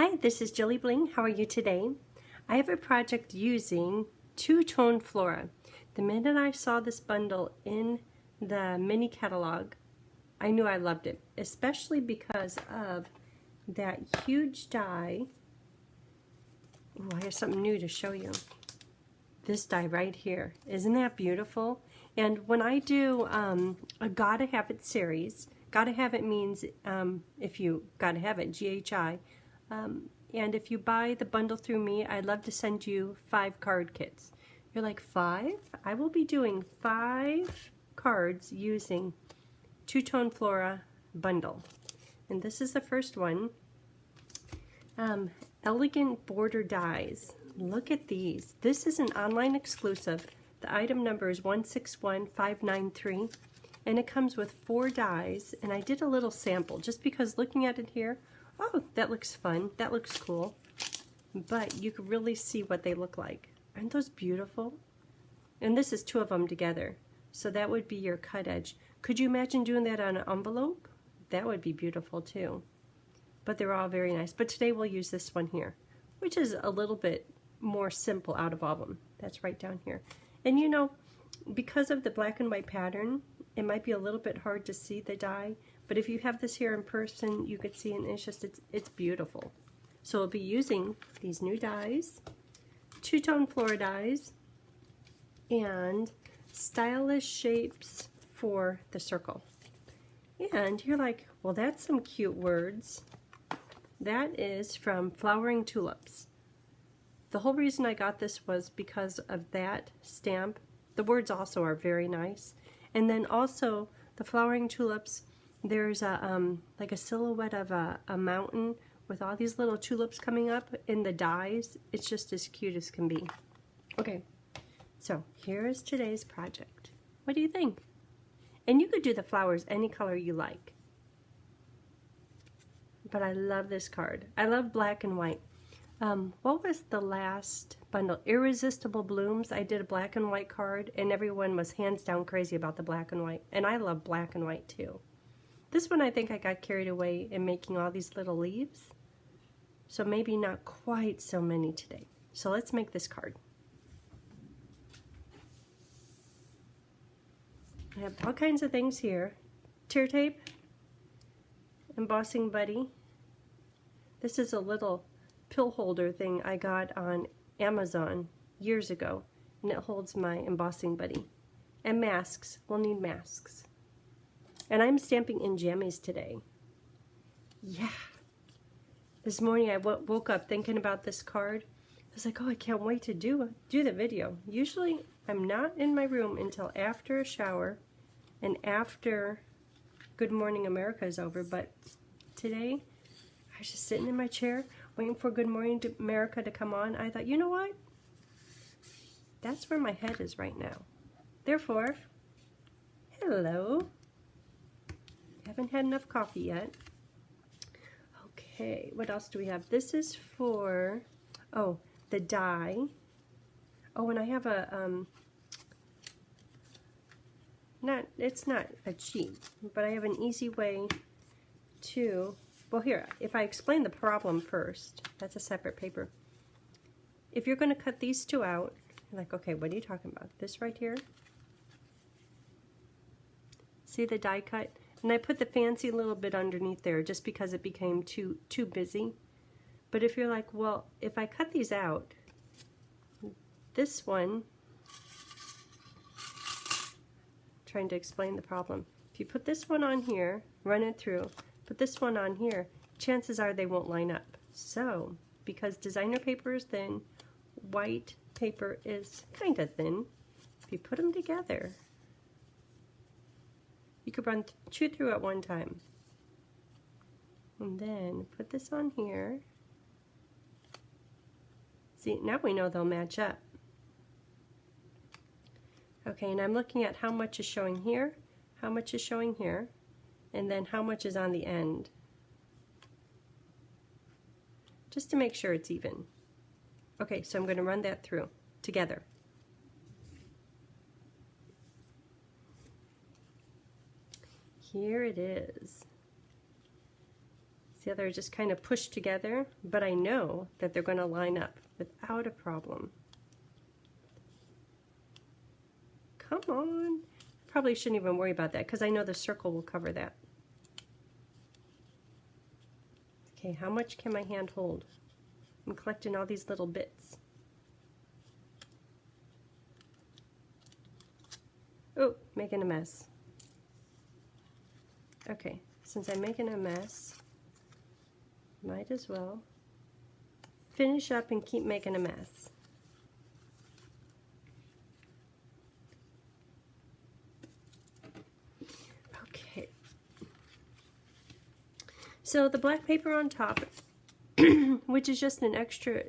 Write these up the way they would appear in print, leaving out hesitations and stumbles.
Hi, this is JilliBling. How are you today? I have a project using two-tone Flora. The minute I saw this bundle in the mini catalog, I knew I loved it, especially because of that huge die. Ooh, I have something new to show you. This die right here. Isn't that beautiful? And when I do a Gotta Have It series, Gotta Have It means if you gotta have it, GHI. And if you buy the bundle through me, I'd love to send you 5 card kits. You're like, 5? I will be doing 5 cards using two-tone Flora bundle. And this is the first one. Elegant border dies. Look at these. This is an online exclusive. The item number is 161593. And it comes with 4 dies. And I did a little sample just because looking at it here, oh, that looks fun. That looks cool. But you can really see what they look like. Aren't those beautiful? And this is 2 of them together. So that would be your cut edge. Could you imagine doing that on an envelope? That would be beautiful too. But they're all very nice. But today we'll use this one here, which is a little bit more simple out of all of them. That's right down here. And you know, because of the black and white pattern, it might be a little bit hard to see the die. But if you have this here in person, you could see, and it's beautiful. So we'll be using these new dies, two-tone Flora dies, and stylish shapes for the circle. And you're like, well, that's some cute words. That is from Flowering Tulips. The whole reason I got this was because of that stamp. The words also are very nice. And then also the Flowering Tulips, there's a like a silhouette of a mountain with all these little tulips coming up in the dies. It's just as cute as can be. Okay, so here is today's project. What do you think? And you could do the flowers any color you like. But I love this card. I love black and white. What was the last bundle? Irresistible Blooms. I did a black and white card and everyone was hands down crazy about the black and white. And I love black and white too. This one I think I got carried away in making all these little leaves. So maybe not quite so many today. So let's make this card. I have all kinds of things here. Tear tape, embossing buddy. This is a little pill holder thing I got on Amazon years ago, and it holds my embossing buddy. And masks. We'll need masks. And I'm stamping in jammies today. Yeah. This morning I woke up thinking about this card. I was like, oh, I can't wait to do the video. Usually I'm not in my room until after a shower and after Good Morning America is over, but today I was just sitting in my chair waiting for Good Morning America to come on. I thought, you know what? That's where my head is right now. Therefore, hello. Haven't had enough coffee yet. Okay, what else do we have? This is for, oh, the die. Oh, and I have a, it's not a cheat, but I have an easy way to, well here, if I explain the problem first, that's a separate paper. If you're going to cut these 2 out, you're like, okay, what are you talking about? This right here? See the die cut? And I put the fancy little bit underneath there just because it became too busy. But if you're like, well, if I cut these out, this one, trying to explain the problem. If you put this one on here, run it through, put this one on here, chances are they won't line up. So, because designer paper is thin, white paper is kind of thin, if you put them together, you could run 2 through at one time. And then put this on here. See, now we know they'll match up. Okay, and I'm looking at how much is showing here, how much is showing here, and then how much is on the end. Just to make sure it's even. Okay, so I'm going to run that through together. Here it is. See See how they're just kind of pushed together, but I know that they're going to line up without a problem. Come on. Probably shouldn't even worry about that because I know the circle will cover that. Okay, how much can my hand hold? I'm collecting all these little bits. Oh, making a mess. Okay, since I'm making a mess, might as well finish up and keep making a mess. Okay. So the black paper on top, which is just an extra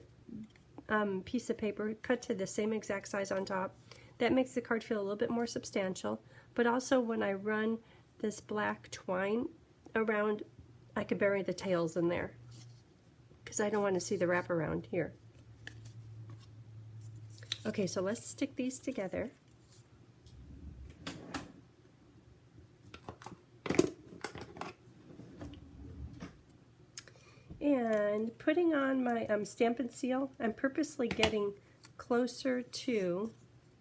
piece of paper cut to the same exact size on top, that makes the card feel a little bit more substantial. But also when I run this black twine around, I could bury the tails in there because I don't want to see the wraparound here. Okay, so let's stick these together. And putting on my Stampin' Seal, I'm purposely getting closer to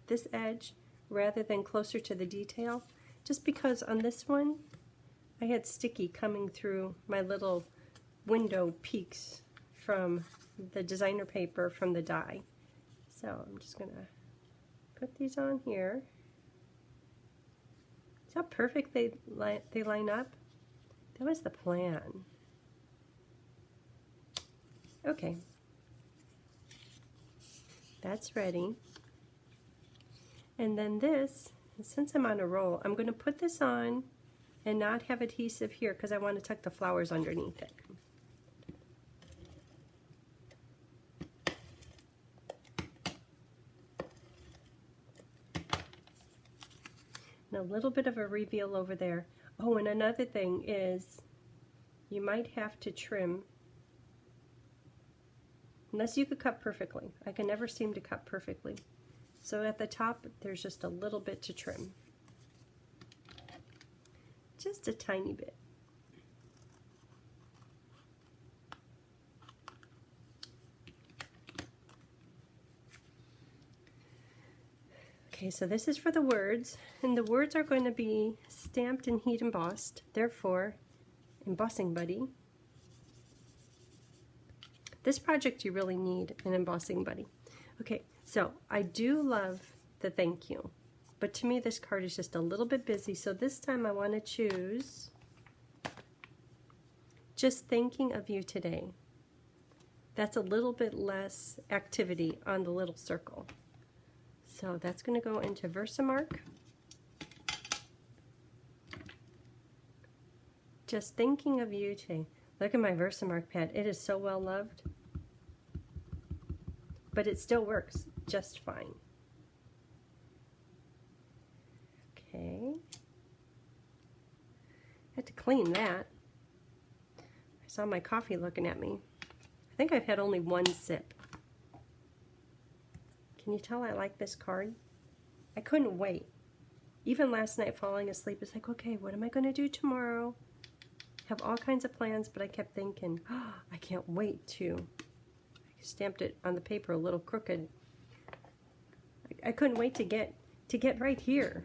this edge rather than closer to the detail, just because on this one I had sticky coming through my little window peaks from the designer paper from the die. So I'm just going to put these on here. See how perfect they line up? That was the plan. Okay, that's ready. And then this, since I'm on a roll, I'm going to put this on and not have adhesive here because I want to tuck the flowers underneath it. And a little bit of a reveal over there. Oh, and another thing is you might have to trim, unless you could cut perfectly. I can never seem to cut perfectly. So at the top, there's just a little bit to trim. Just a tiny bit. Okay, so this is for the words, and the words are going to be stamped and heat embossed, therefore, embossing buddy. This project you really need an embossing buddy. Okay, so I do love the thank you, but to me this card is just a little bit busy, so this time I want to choose just thinking of you today. That's a little bit less activity on the little circle. So that's going to go into Versamark. Just thinking of you today. Look at my Versamark pad. It is so well loved. But it still works just fine. Okay. Had to clean that. I saw my coffee looking at me. I think I've had only one sip. Can you tell I like this card? I couldn't wait. Even last night falling asleep, it's like, okay, what am I going to do tomorrow? Have all kinds of plans, but I kept thinking, oh, I can't wait to. I stamped it on the paper a little crooked. I couldn't wait to get right here.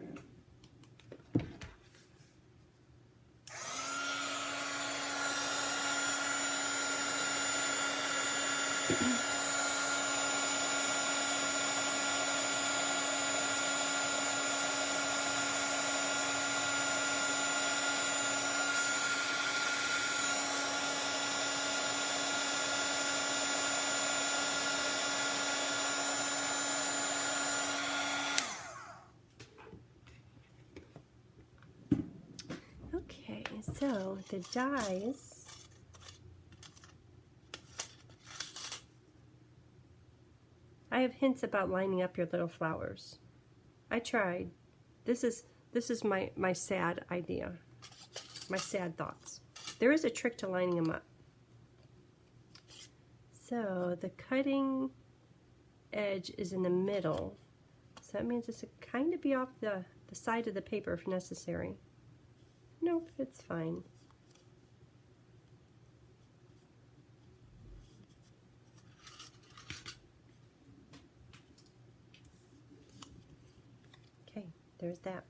So the dies, I have hints about lining up your little flowers. I tried. This is my sad idea, my sad thoughts. There is a trick to lining them up. So the cutting edge is in the middle. So that means it's kind of be off the side of the paper if necessary. Nope, it's fine. there's that.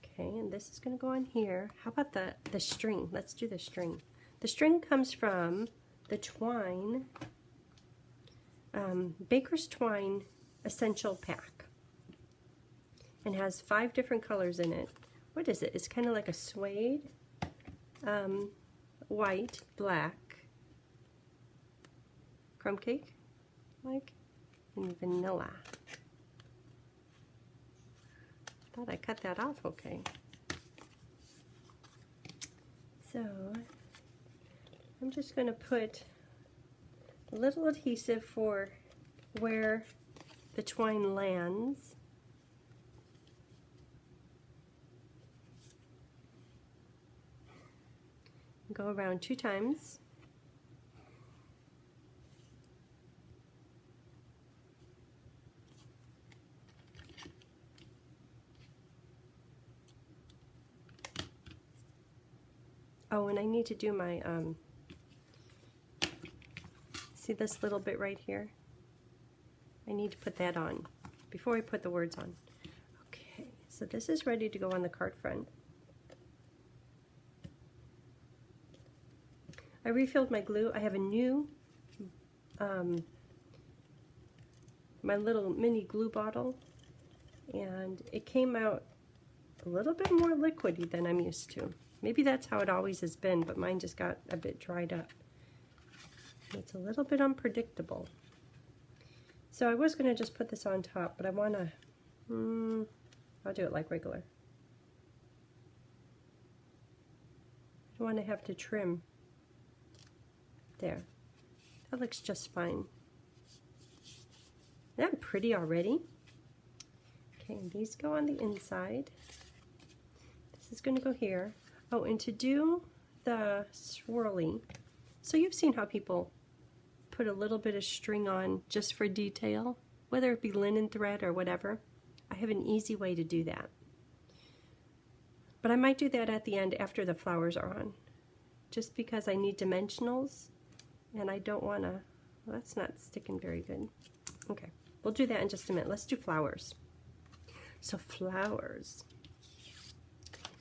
Okay, and this is going to go on here. How about the string? Let's do the string. The string comes from the twine, Baker's Twine Essential Pack, and has 5 different colors in it. What is it? It's kind of like a suede, white, black, crumb cake, like, and vanilla. Thought I cut that off okay. So I'm just going to put a little adhesive for where the twine lands. Go around 2 times. Oh, and I need to do my, see this little bit right here? I need to put that on before I put the words on. Okay, so this is ready to go on the card front. I refilled my glue. I have a new, my little mini glue bottle, and it came out a little bit more liquidy than I'm used to. Maybe that's how it always has been, but mine just got a bit dried up. It's a little bit unpredictable. So I was going to just put this on top, but I want to, I'll do it like regular. I don't want to have to trim. There. That looks just fine. Isn't that pretty already? Okay, and these go on the inside. This is going to go here. Oh, and to do the swirly, so you've seen how people put a little bit of string on just for detail, whether it be linen thread or whatever. I have an easy way to do that. But I might do that at the end after the flowers are on, just because I need dimensionals, and I don't want to, well, that's not sticking very good. Okay, we'll do that in just a minute. Let's do flowers. So flowers.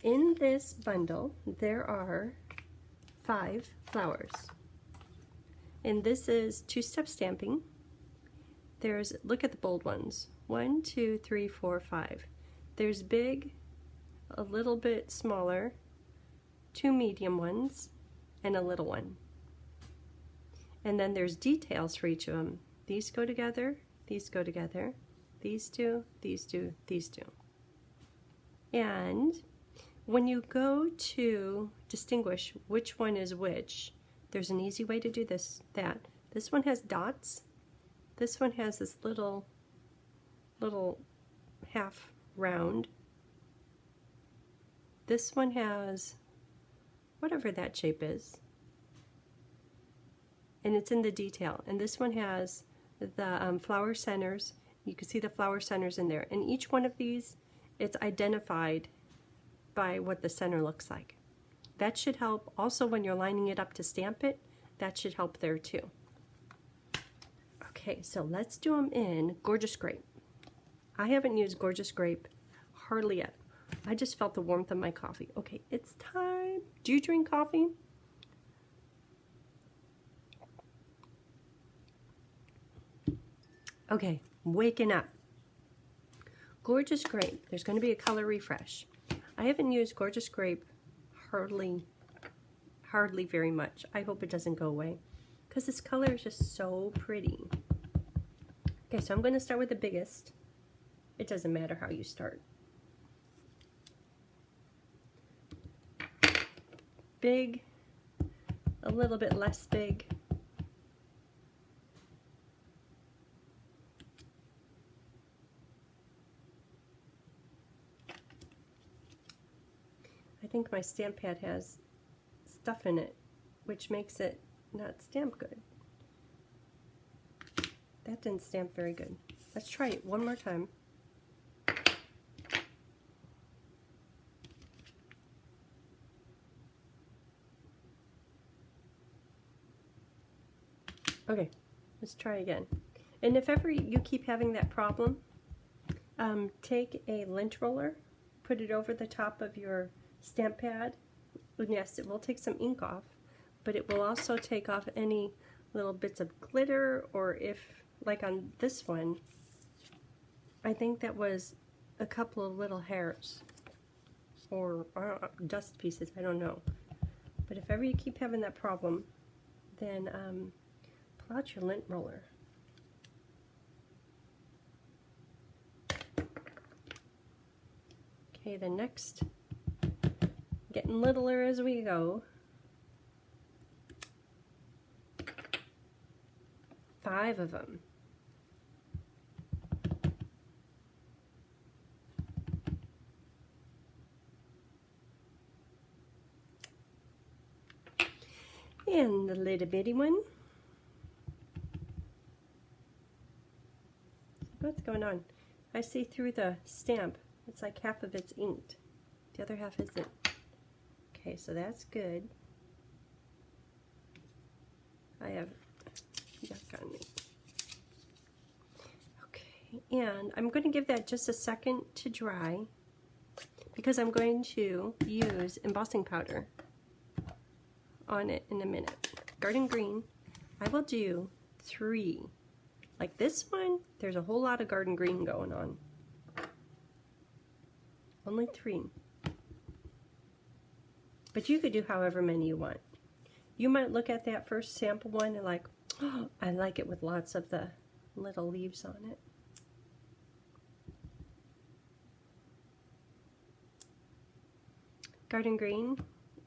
In this bundle, there are 5 flowers. And this is 2-step stamping. There's, look at the bold ones. 1, 2, 3, 4, 5. There's big, a little bit smaller, 2 medium ones, and a little one. And then there's details for each of them. These go together, these go together, these two, these two, these two. And when you go to distinguish which one is which, there's an easy way to do that. This one has dots. This one has this little half round. This one has whatever that shape is. And it's in the detail. And this one has the flower centers. You can see the flower centers in there. And each one of these, it's identified by what the center looks like. That should help also when you're lining it up to stamp it. That should help there too. Okay, so let's do them in Gorgeous Grape. I haven't used Gorgeous Grape hardly yet. I just felt the warmth of my coffee. Okay, it's time. Do you drink coffee? Okay, waking up. Gorgeous Grape. There's going to be a color refresh. I haven't used Gorgeous Grape hardly very much. I hope it doesn't go away because this color is just so pretty. Okay, so I'm going to start with the biggest. It doesn't matter how you start. Big, a little bit less big. I think my stamp pad has stuff in it, which makes it not stamp good. That didn't stamp very good. Let's try it one more time. Okay, let's try again. And if ever you keep having that problem, Take a lint roller, put it over the top of your stamp pad. And yes, it will take some ink off, but it will also take off any little bits of glitter, or if, like on this one, I think that was a couple of little hairs or dust pieces, I don't know. But if ever you keep having that problem, then pull out your lint roller. Okay, the next, getting littler as we go. 5 of them. And the little bitty one. What's going on? I see through the stamp. It's like half of it's inked. The other half isn't. Okay, so that's good. I have yuck on me. Okay, and I'm going to give that just a second to dry because I'm going to use embossing powder on it in a minute. Garden green, I will do 3. Like this one, there's a whole lot of garden green going on. Only 3. But you could do however many you want. You might look at that first sample one and like, oh, I like it with lots of the little leaves on it. Garden green.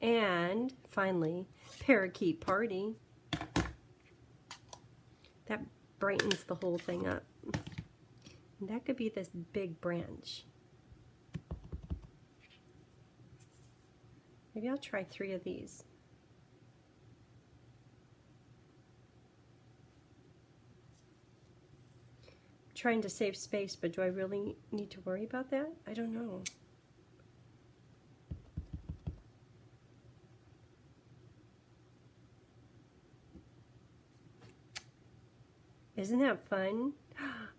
And finally, parakeet party. That brightens the whole thing up. And that could be this big branch. Maybe I'll try 3 of these. I'm trying to save space, but do I really need to worry about that? I don't know. Isn't that fun?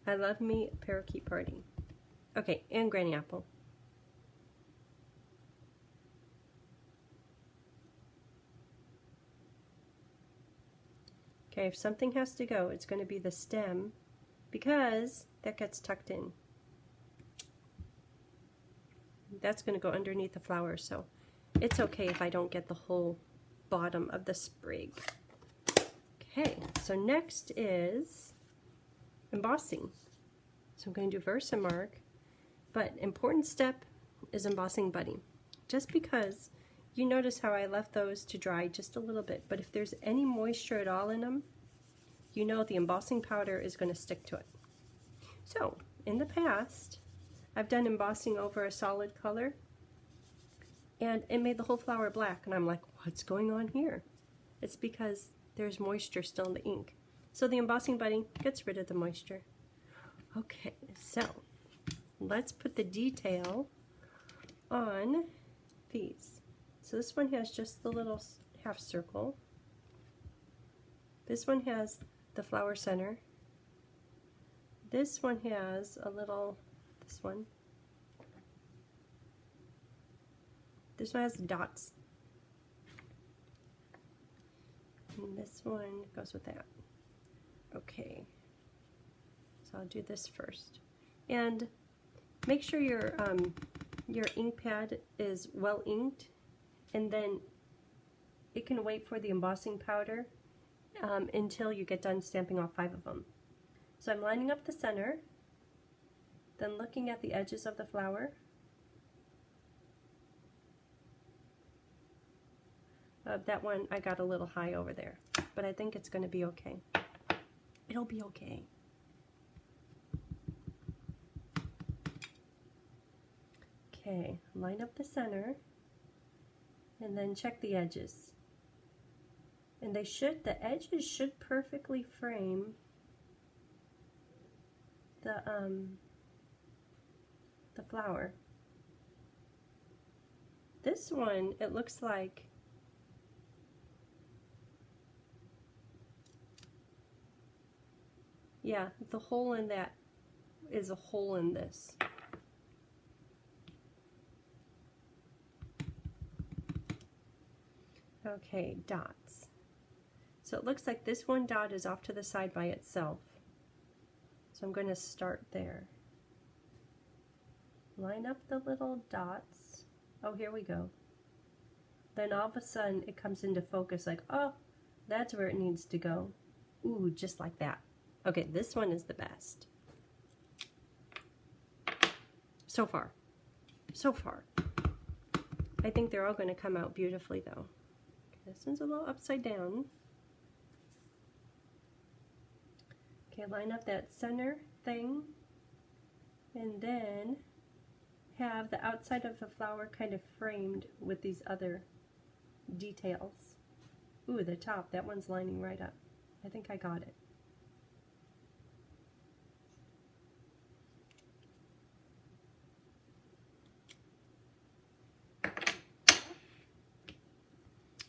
I love me a parakeet party. Okay, and granny apple. Okay, if something has to go, it's going to be the stem because that gets tucked in. That's going to go underneath the flower, so it's okay if I don't get the whole bottom of the sprig. Okay, so next is embossing. So I'm going to do Versamark, but important step is embossing buddy. Just because you notice how I left those to dry just a little bit, but if there's any moisture at all in them, you know the embossing powder is going to stick to it. So in the past, I've done embossing over a solid color, and it made the whole flower black, and I'm like, what's going on here? It's because there's moisture still in the ink. So the embossing buddy gets rid of the moisture. Okay, so let's put the detail on these. So this one has just the little half circle. This one has the flower center. This one has a little, this one has dots. And this one goes with that. Okay, so I'll do this first. And make sure your ink pad is well inked, and then it can wait for the embossing powder until you get done stamping off 5 of them. So I'm lining up the center, then looking at the edges of the flower. That one I got a little high over there, but I think it's going to be okay. It'll be okay. Okay, line up the center and then check the edges. And they should, the edges should perfectly frame the flower. This one, it looks like yeah, the hole in that is a hole in this. Okay, dots. So it looks like this one dot is off to the side by itself. So I'm going to start there. Line up the little dots. Oh, here we go. Then all of a sudden it comes into focus like, oh, that's where it needs to go. Ooh, just like that. Okay, this one is the best. So far. So far. I think they're all going to come out beautifully though. Okay, this one's a little upside down. Okay, line up that center thing. And then have the outside of the flower kind of framed with these other details. Ooh, the top, that one's lining right up. I think I got it.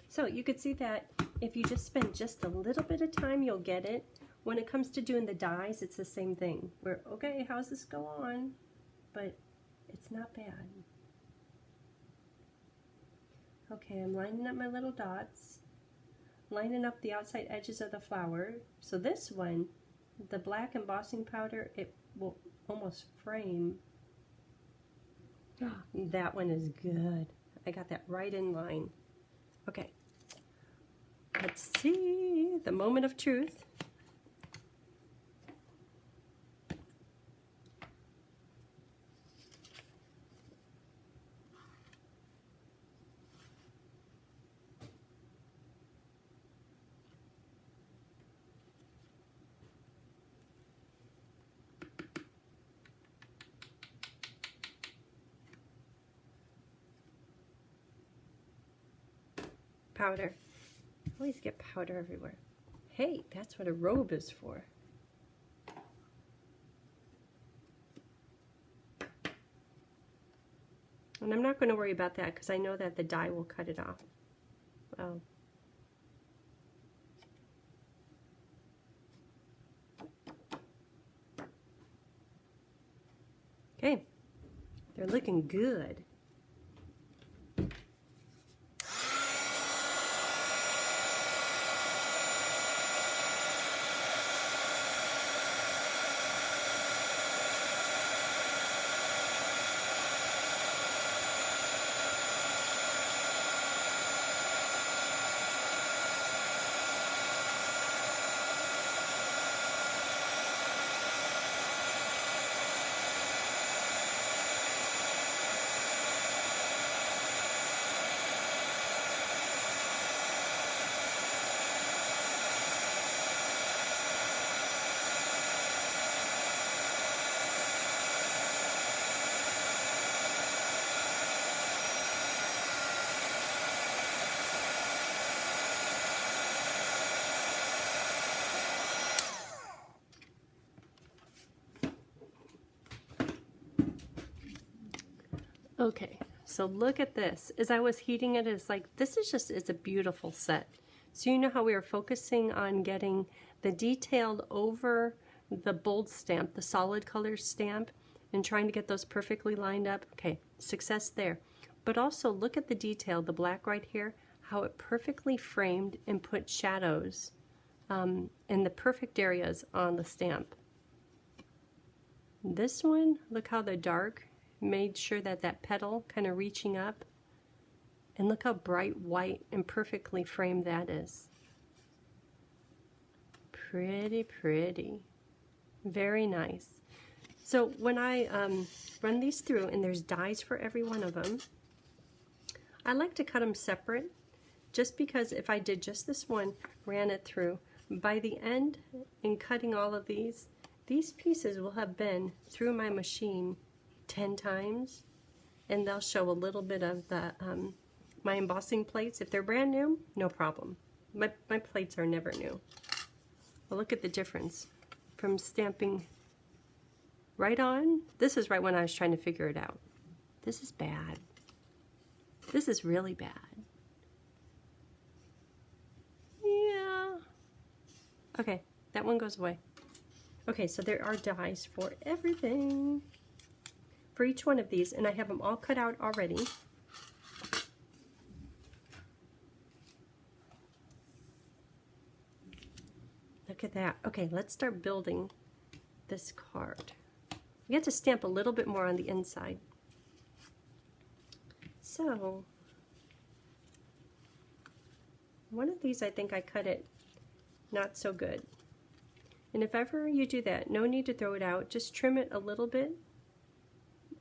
So you could see that if you just spend just a little bit of time, you'll get it. When it comes to doing the dies, it's the same thing. Where, okay, how's this go on? But it's not bad. Okay, I'm lining up my little dots, lining up the outside edges of the flower. So this one, the black embossing powder, it will almost frame. That one is good. I got that right in line. Okay, let's see, the moment of truth. Powder. I always get powder everywhere. Hey, that's what a robe is for. And I'm not going to worry about that because I know that the dye will cut it off. Well, okay, they're looking good. Okay, so look at this. As I was heating it, it's like, this is just, it's a beautiful set. So you know how we were focusing on getting the detailed over the bold stamp, the solid color stamp, and trying to get those perfectly lined up? Okay, success there. But also look at the detail, the black right here, how it perfectly framed and put shadows in the perfect areas on the stamp. This one, look how the dark made sure that that petal kind of reaching up, and look how bright white and perfectly framed that is. Pretty, pretty. Very nice. So when I run these through, and there's dies for every one of them, I like to cut them separate, just because if I did just this one, ran it through, by the end in cutting all of these pieces will have been through my machine 10 times, and they'll show a little bit of the my embossing plates. If they're brand new, no problem. My plates are never new. Well, look at the difference from stamping right on. This is right when I was trying to figure it out. This is bad. This is really bad. Yeah. Okay, that one goes away. Okay, so there are dies for everything. For each one of these, and I have them all cut out already. Look at that. Okay, let's start building this card. We have to stamp a little bit more on the inside. So, one of these I think I cut it not so good. And if ever you do that, no need to throw it out. Just trim it a little bit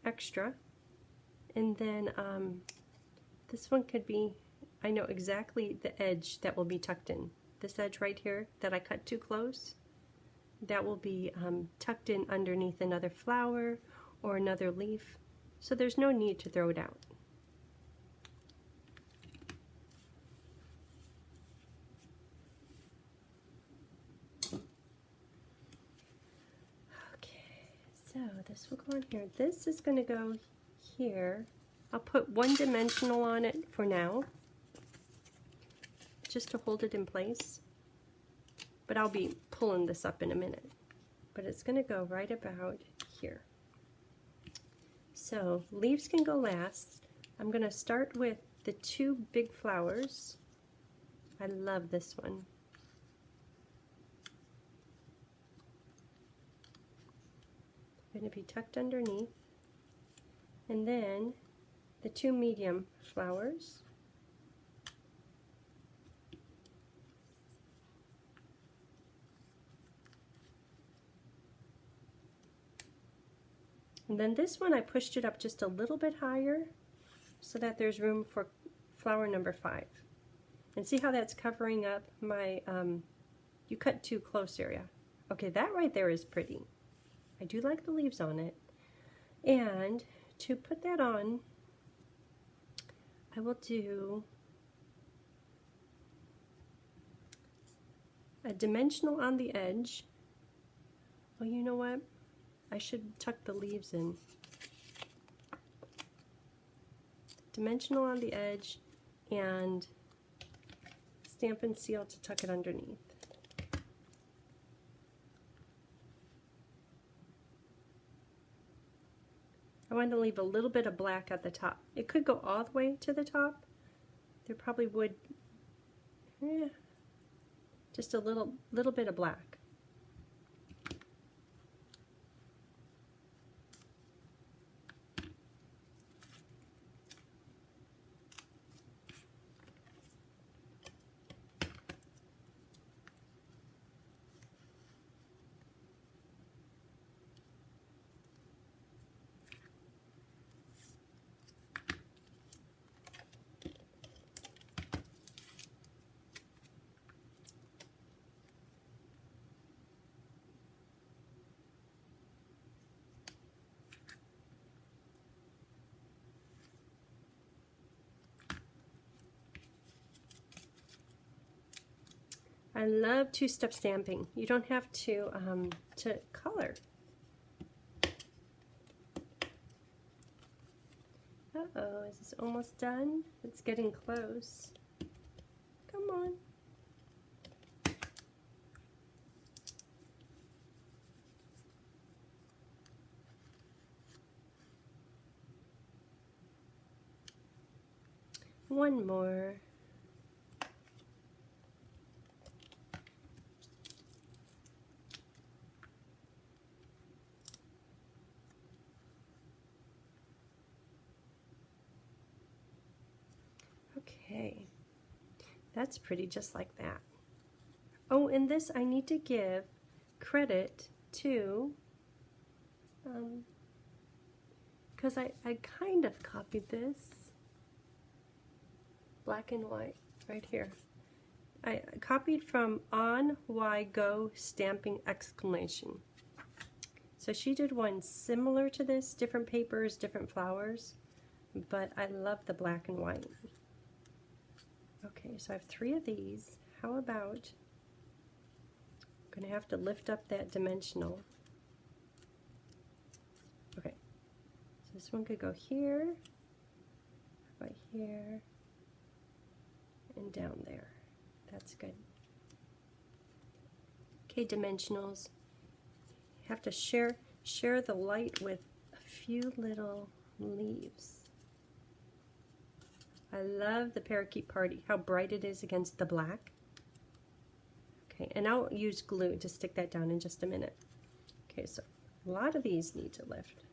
extra. And then this one could be, I know exactly the edge that will be tucked in. This edge right here that I cut too close, that will be tucked in underneath another flower or another leaf. So there's no need to throw it out. So this will go on here. This is going to go here. I'll put one dimensional on it for now, just to hold it in place. But I'll be pulling this up in a minute. But it's going to go right about here. So leaves can go last. I'm going to start with the two big flowers. I love this one. Going to be tucked underneath, and then the two medium flowers, and then this one I pushed it up just a little bit higher so that there's room for flower number 5. And see how that's covering up my you cut too close area. Okay, that right there is pretty. I do like the leaves on it. And to put that on, I will do a dimensional on the edge. Well, you know what? I should tuck the leaves in. Dimensional on the edge and stamp and seal to tuck it underneath. I want to leave a little bit of black at the top. It could go all the way to the top. There probably would, just a little bit of black. I love two-step stamping. You don't have to color. Uh-oh, is this almost done? It's getting close. Come on. One more. Okay, that's pretty, just like that. Oh, and this I need to give credit to, because I kind of copied this, black and white, right here. I copied from On Why Go Stamping exclamation. So she did one similar to this, different papers, different flowers, but I love the black and white. Okay, so I have 3 of these. How about, I'm going to have to lift up that dimensional. Okay, so this one could go here, right here, and down there. That's good. Okay, dimensionals. have to share the light with a few little leaves. I love the parakeet party, how bright it is against the black. Okay, and I'll use glue to stick that down in just a minute. Okay, so a lot of these need to lift.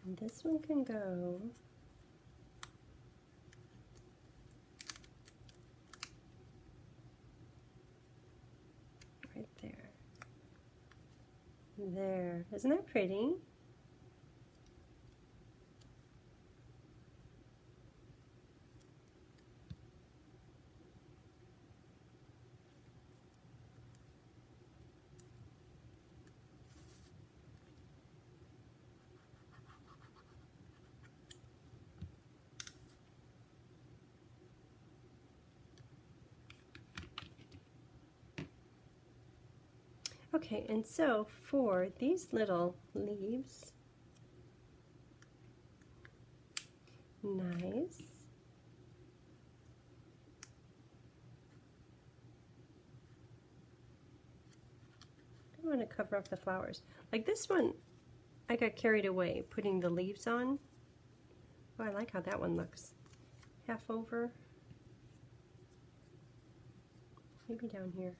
And this one can go right there. There. Isn't that pretty? Okay, and so for these little leaves, nice. I want to cover up the flowers. Like this one, I got carried away putting the leaves on. Oh, I like how that one looks. Half over. Maybe down here.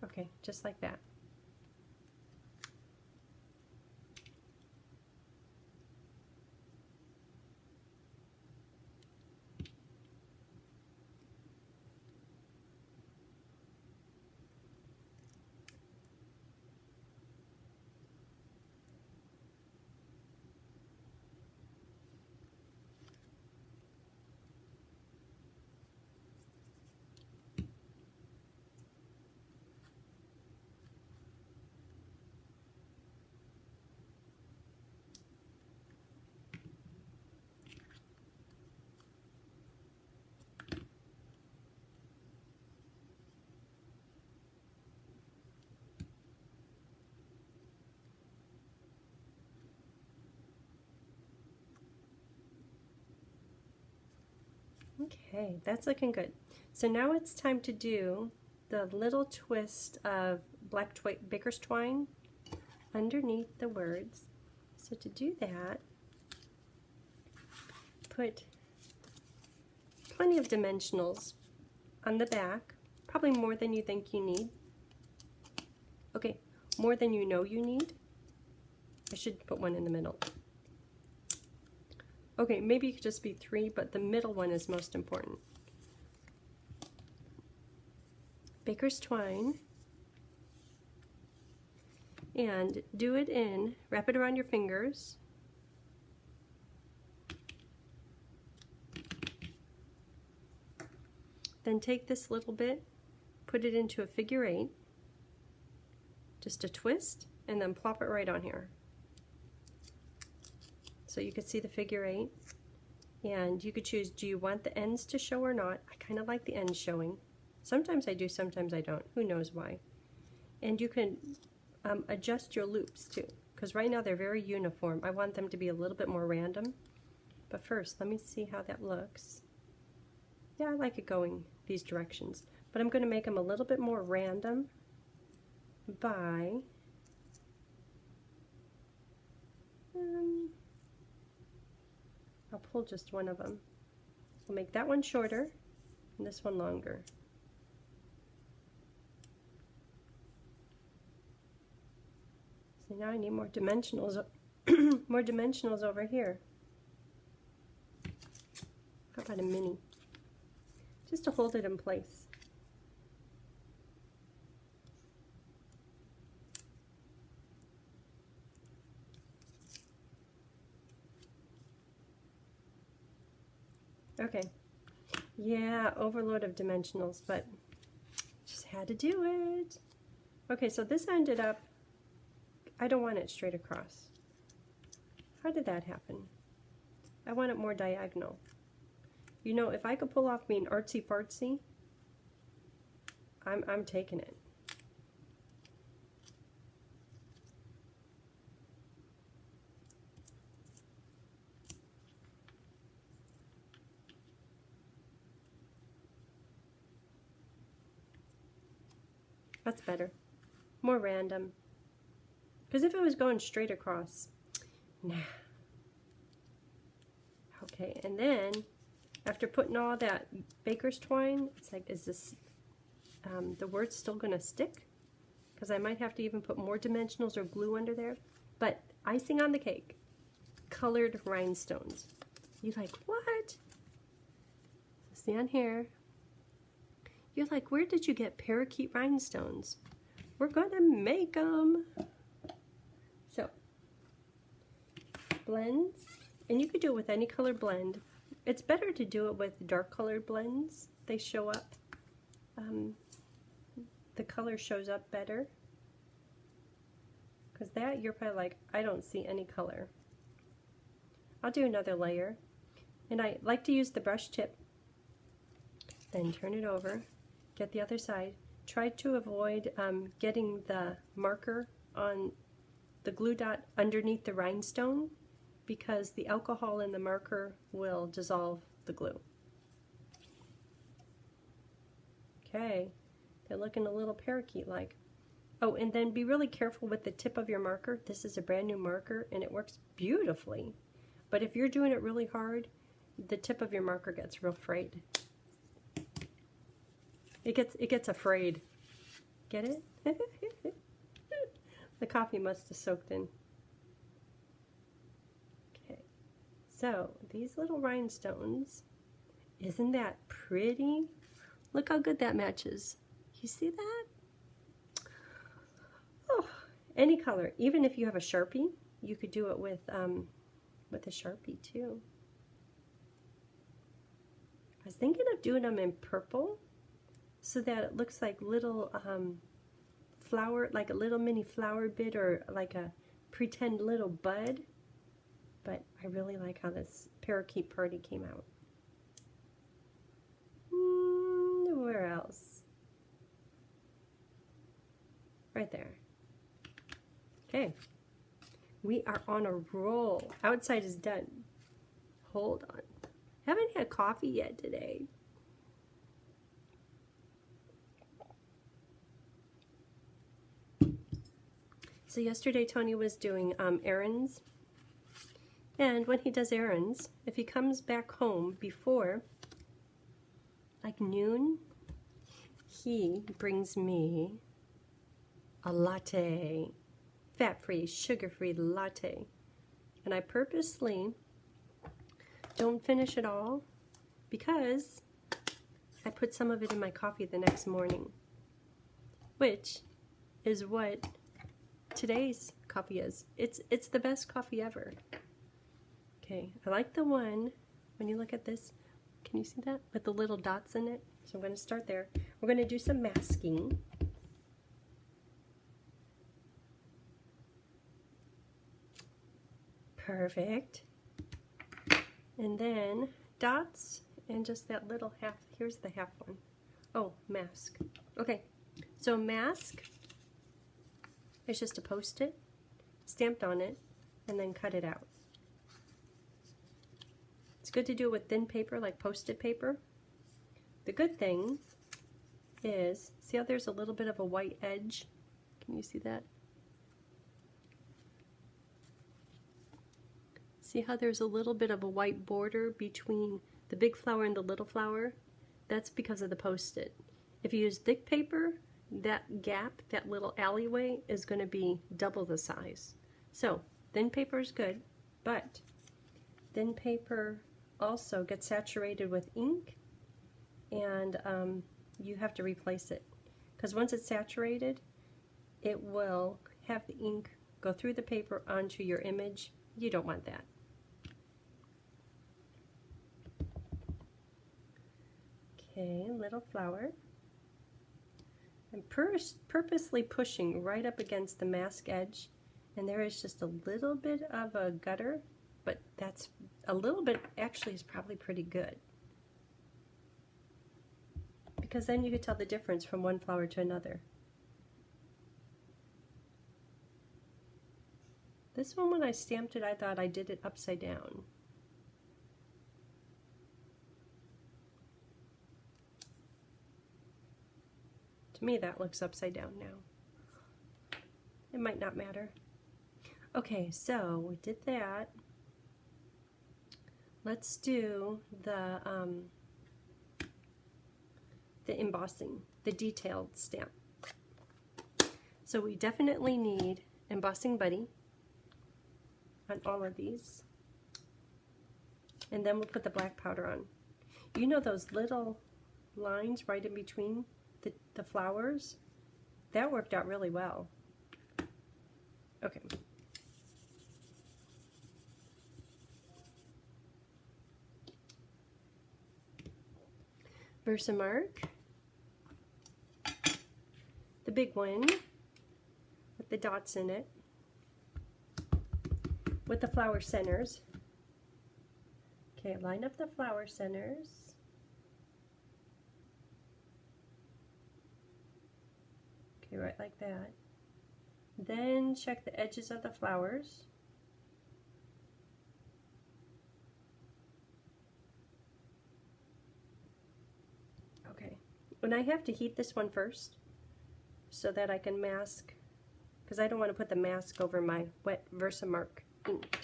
Okay, just like that. Okay, that's looking good. So now it's time to do the little twist of black baker's twine underneath the words. So to do that, put plenty of dimensionals on the back, probably more than you think you need. Okay, more than you know you need. I should put one in the middle. Okay, maybe it could just be 3, but the middle one is most important. Baker's twine. And do it in, wrap it around your fingers. Then take this little bit, put it into a figure 8. Just a twist, and then plop it right on here. So you could see the figure 8, and you could choose, do you want the ends to show or not? I kind of like the ends showing. Sometimes I do, sometimes I don't. Who knows why? And you can adjust your loops too, because right now they're very uniform. I want them to be a little bit more random. But first, let me see how that looks. Yeah, I like it going these directions, but I'm going to make them a little bit more random by I'll pull just one of them. We'll make that one shorter and this one longer. So now I need more dimensionals, more dimensionals over here. How about a mini? Just to hold it in place. Okay. Yeah, overload of dimensionals, but just had to do it. Okay, so this ended up, I don't want it straight across. How did that happen? I want it more diagonal. You know, if I could pull off being artsy fartsy, I'm taking it. That's better. More random. Because if it was going straight across, nah. Okay, and then after putting all that baker's twine, it's like, is this, the word still gonna stick? Because I might have to even put more dimensionals or glue under there. But icing on the cake, colored rhinestones. You like, what? See on here. You're like, where did you get parakeet rhinestones? We're gonna make them. So, blends, and you could do it with any color blend. It's better to do it with dark colored blends. They show up, the color shows up better. Because that, you're probably like, I don't see any color. I'll do another layer. And I like to use the brush tip. Then turn it over. Get the other side. Try to avoid getting the marker on the glue dot underneath the rhinestone, because the alcohol in the marker will dissolve the glue. Okay, they're looking a little parakeet-like. Oh, and then be really careful with the tip of your marker. This is a brand new marker and it works beautifully. But if you're doing it really hard, the tip of your marker gets real frayed. It gets afraid. Get it? The coffee must have soaked in. Okay, so these little rhinestones, isn't that pretty? Look how good that matches. You see that? Oh, any color. Even if you have a Sharpie, you could do it with a Sharpie too. I was thinking of doing them in purple, so that it looks like little flower, like a little mini flower bit, or like a pretend little bud. But I really like how this parakeet party came out. Where else? Right there. Okay. We are on a roll. Outside is done. Hold on. Haven't had coffee yet today. So yesterday Tony was doing errands, and when he does errands, if he comes back home before like noon, he brings me a latte, fat-free, sugar-free latte. And I purposely don't finish it all because I put some of it in my coffee the next morning, which is what today's coffee is. It's the best coffee ever. Okay, I like the one, when you look at this, can you see that? With the little dots in it. So I'm going to start there. We're going to do some masking. Perfect. And then dots and just that little half. Here's the half one. Oh, mask. Okay, so mask is just a Post-it stamped on it and then cut it out. It's good to do it with thin paper like Post-it paper. The good thing is, see how there's a little bit of a white edge? Can you see that? See how there's a little bit of a white border between the big flower and the little flower? That's because of the Post-it. If you use thick paper, that gap, that little alleyway, is going to be double the size. So thin paper is good, but thin paper also gets saturated with ink, and you have to replace it, because once it's saturated, it will have the ink go through the paper onto your image. You don't want that. Okay, little flower. I'm purposely pushing right up against the mask edge, and there is just a little bit of a gutter, but that's a little bit actually is probably pretty good, because then you could tell the difference from one flower to another. This one, when I stamped it, I thought I did it upside down. To me, that looks upside down now. It might not matter. Okay, so we did that. Let's do the embossing, the detailed stamp. So we definitely need embossing buddy on all of these. And then we'll put the black powder on. You know those little lines right in between the flowers? That worked out really well. Okay. Versamark, the big one with the dots in it, with the flower centers. Okay, line up the flower centers. Okay, right like that. Then check the edges of the flowers. Okay, and I have to heat this one first so that I can mask, because I don't want to put the mask over my wet Versamark ink.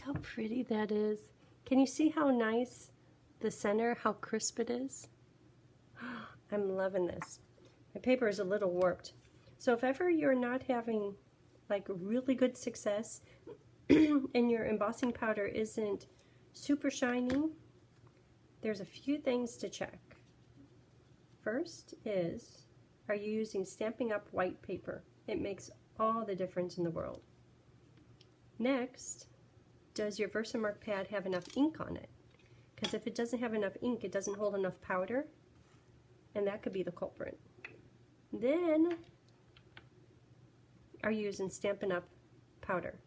How pretty that is. Can you see how nice the center, how crisp it is? I'm loving this. My paper is a little warped. So if ever you're not having like really good success and your embossing powder isn't super shiny, there's a few things to check. First is, are you using Stampin' Up! White paper? It makes all the difference in the world. Next, does your Versamark pad have enough ink on it? Because if it doesn't have enough ink, it doesn't hold enough powder, and that could be the culprit. Then, are you using Stampin' Up! Powder?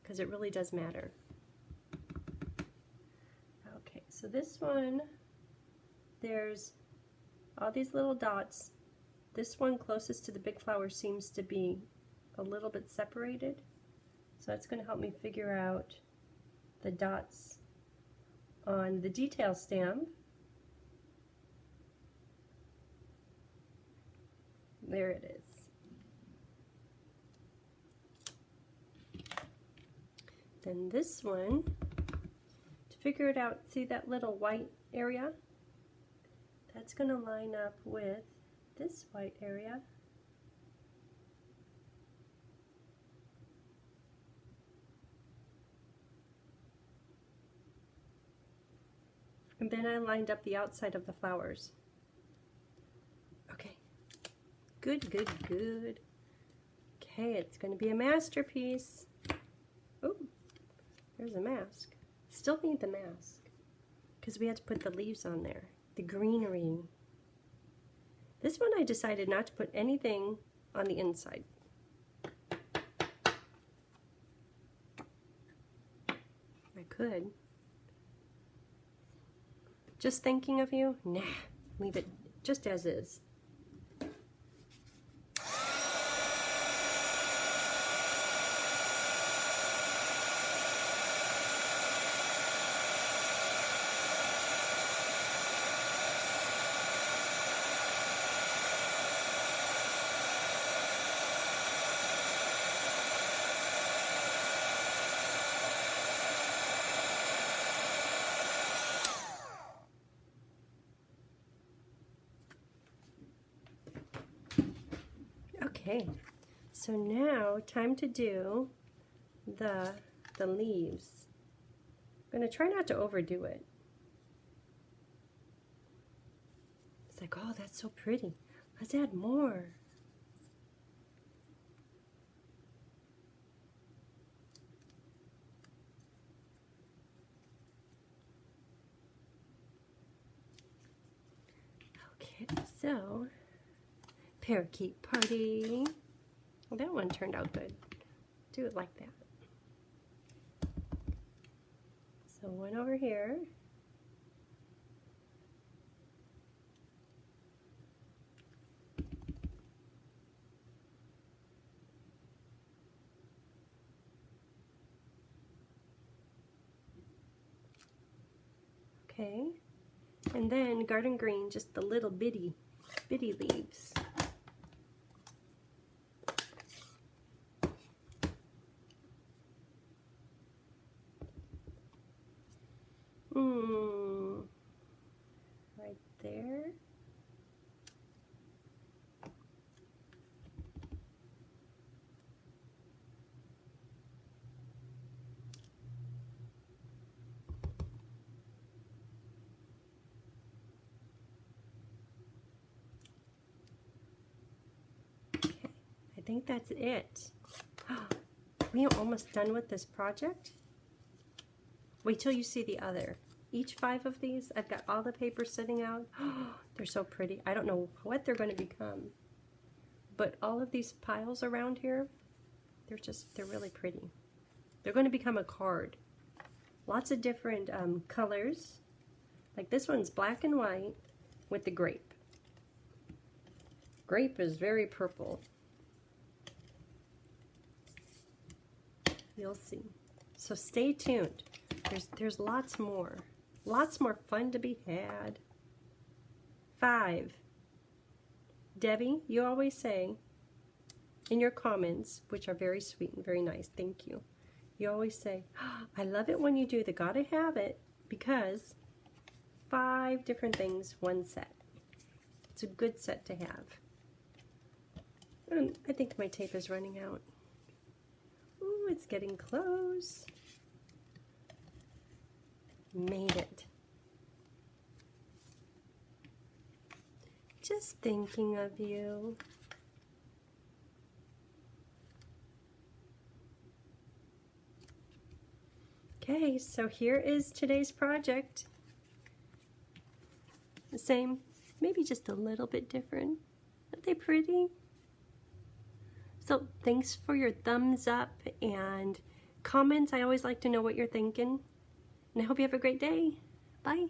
Because it really does matter. Okay, so this one, there's all these little dots. This one closest to the big flower seems to be a little bit separated. So that's going to help me figure out the dots on the detail stamp. There it is. Then this one, to figure it out, see that little white area? That's going to line up with this white area. And then I lined up the outside of the flowers. Okay, good, good, good. Okay, it's going to be a masterpiece. Oh, there's a mask. Still need the mask because we had to put the leaves on there, the greenery. This one I decided not to put anything on the inside. I could. Just thinking of you? Nah, leave it just as is. Okay, so now time to do the leaves. I'm going to try not to overdo it. It's like, oh, that's so pretty. Let's add more. Okay, so parakeet party. Well, that one turned out good. Do it like that. So one over here. Okay, and then garden green, just the little bitty leaves. Right there. I think that's it. We are almost done with this project. Wait till you see the other. Each 5 of these, I've got all the paper sitting out. They're so pretty. I don't know what they're going to become. But all of these piles around here, they're really pretty. They're going to become a card. Lots of different colors. Like this one's black and white with the grape. Grape is very purple. You'll see. So stay tuned. There's lots more. Lots more fun to be had. 5. Debbie, you always say in your comments, which are very sweet and very nice, thank you. You always say, oh, I love it when you do the gotta have it, because 5 different things, one set. It's a good set to have. And I think my tape is running out. Ooh, it's getting close. Made it. Just thinking of you. Okay, so here is today's project. The same, maybe just a little bit different. Aren't they pretty? So thanks for your thumbs up and comments. I always like to know what you're thinking. And I hope you have a great day. Bye.